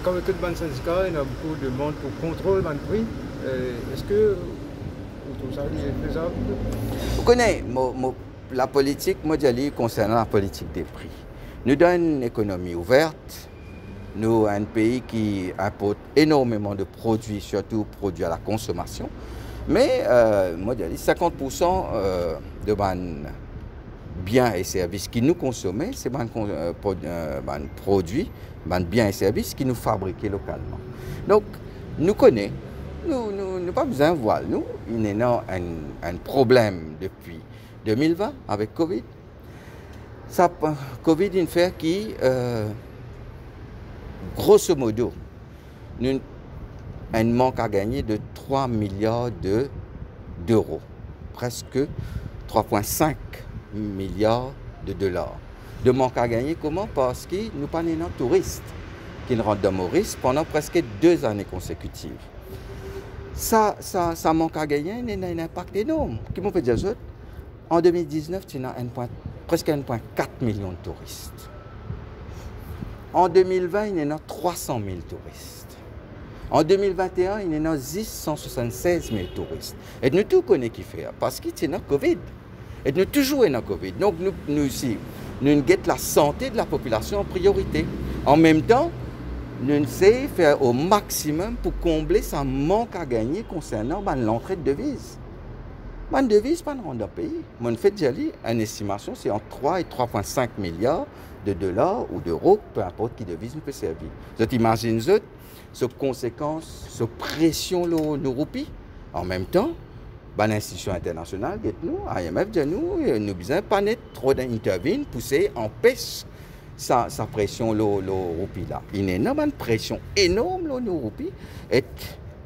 Comme tout le syndicat, il y a beaucoup de monde pour contrôler le prix. Est-ce que vous trouvez ça faisable? Vous connaissez la politique mondiale concernant la politique des prix. Nous donnons une économie ouverte. Nous, un pays qui importe énormément de produits, surtout produits à la consommation. Mais, moi, je dis 50% de biens et services qui nous consommons, c'est des produits, des biens et services qui nous fabriquons localement. Donc, nous connaissons, nous n'avons pas besoin de voir. Nous, il y a un problème depuis 2020 avec Covid. Ça, Covid, il fait qui, grosso modo, nous un manque à gagner de 3 milliards d'euros, presque 3,5 milliards de dollars. De manque à gagner, comment? Parce que nous pas des touristes qui rentrent dans Maurice pendant presque 2 années consécutives. Ça manque à gagner, il y a un impact énorme. Qui m'ont fait dire ça? En 2019, il y a presque 1,4 million de touristes. En 2020, il y en a 300 000 touristes. En 2021, il y en a 676 000 touristes. Et nous tout connaissons qui fait, parce qu'il y a Covid. Et nous toujours dans Covid. Donc nous aussi, nous avons la santé de la population en priorité. En même temps, nous essayons de faire au maximum pour combler ce manque à gagner concernant l'entrée de devises. Les devises, pas dans le pays. Mon fait d'y une estimation, c'est entre 3 et 3,5 milliards de dollars ou d'euros, peu importe qui devise nous peut servir. Vous imaginez ces conséquences, ces pressions nos roupies. En même temps, l'institution internationale, nous, IMF, nous avons besoin de pas trop d'intervenir, pousser, empêcher sa pression roupies là. Il y a une pression énorme nos roupies. Et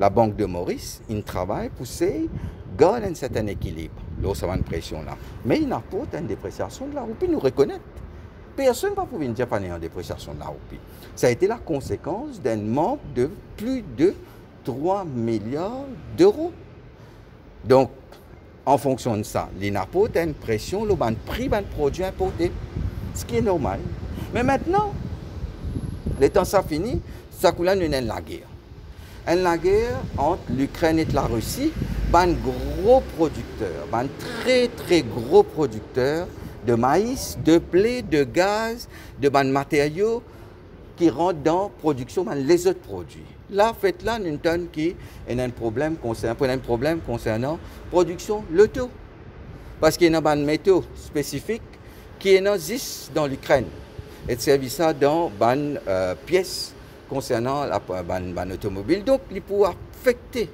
la Banque de Maurice, il travaille pour garder un certain équilibre. Là, ça va une pression là. Mais il apporte une dépréciation de la roupie, nous reconnaître. Personne ne va pouvoir dire qu'il y a une dépréciation de la roupie. Ça a été la conséquence d'un manque de plus de 3 milliards d'euros. Donc, en fonction de ça, il apporte une pression, le prix des produits importés, ce qui est normal. Mais maintenant, le temps ça finit, ça coule une la guerre. La guerre entre l'Ukraine et la Russie, un gros producteur, un très gros producteur de maïs, de blé, de gaz, de matériaux qui rentrent dans la production les autres produits. Là, fait là, nous avons un problème concernant la production l'auto. Parce qu'il y a un métaux spécifique qui existe dans l'Ukraine. Et servir ça dans une pièce concernant l'automobile. Donc, il peut affecter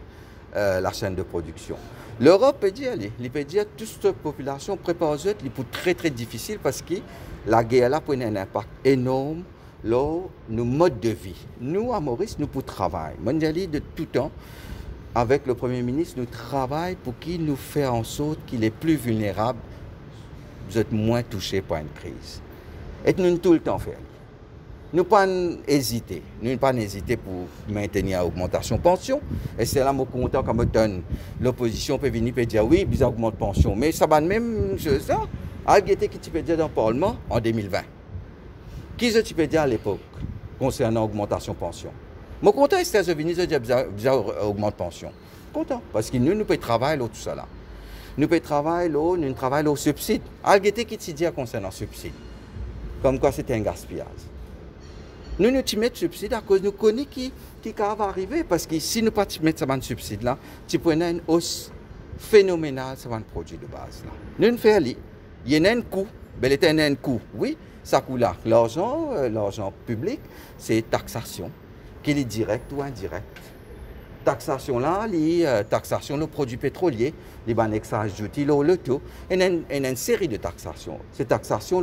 la chaîne de production. L'Europe peut dire que toute cette population prépare ça, il peut très difficile parce que la guerre là a un impact énorme sur nos modes de vie. Nous, à Maurice, nous pour travailler. Mondiali de tout temps, avec le Premier ministre, nous travaillons pour qu'il nous fasse en sorte qu'il est plus vulnérable, vous êtes moins touchés par une crise. Et nous tout le temps faire. Nous ne pas hésiter. Nous ne pas hésiter pour maintenir l'augmentation de pension. Et c'est là que je suis content quand l'opposition peut venir et dire oui, ils augmentent la pension. Mais ça va même chose. Qu'est-ce que tu peux dire dans le Parlement en 2020? Qu'est-ce que tu peux dire à l'époque concernant l'augmentation de pension? Je suis content que les États-Unis disent qu'ils augmentent la pension. Content. Parce que nous pouvons travailler tout ça là. Nous pouvons travailler au subside. Qu'est-ce que tu dis concernant le subside? Comme quoi c'était un gaspillage. Nous mettons ce subside à cause de nous connaissons qui va arriver. Parce que si nous ne mettons pas ce subside là, tu prends une hausse phénoménale sur un produit de base. Là. Nous faisons il y a un coût. Il y a un coût. Oui, ça coûte là. L'argent public, c'est taxation. Qu'il est direct ou indirect. Taxation là, taxation de produits pétroliers, les annexages d'outils, le taux, et une série de taxations. Ces taxations,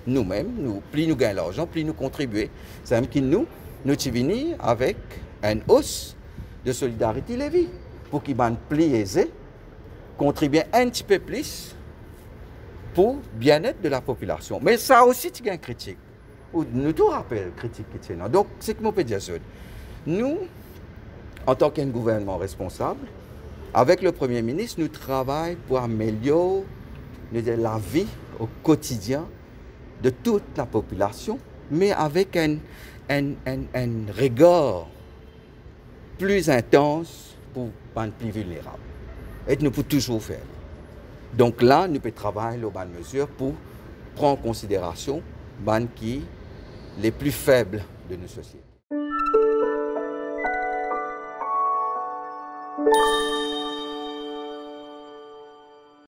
nous-mêmes, plus nous gagnons l'argent, plus nous contribuons. C'est même que nous venons avec une hausse de solidarité Lévis pour qu'ils soient plus aisés, contribuer un petit peu plus pour le bien-être de la population. Mais ça aussi, tu as une critique. Nous tout rappelle critique qui tient. Donc, c'est que je peux dire ça. Nous, en tant qu'un gouvernement responsable, avec le Premier ministre, nous travaillons pour améliorer la vie au quotidien de toute la population mais avec un regard plus intense pour les plus vulnérables. Et nous pouvons toujours faire. Donc là, nous pouvons travailler les bonnes mesures pour prendre en considération les plus faibles de nos sociétés.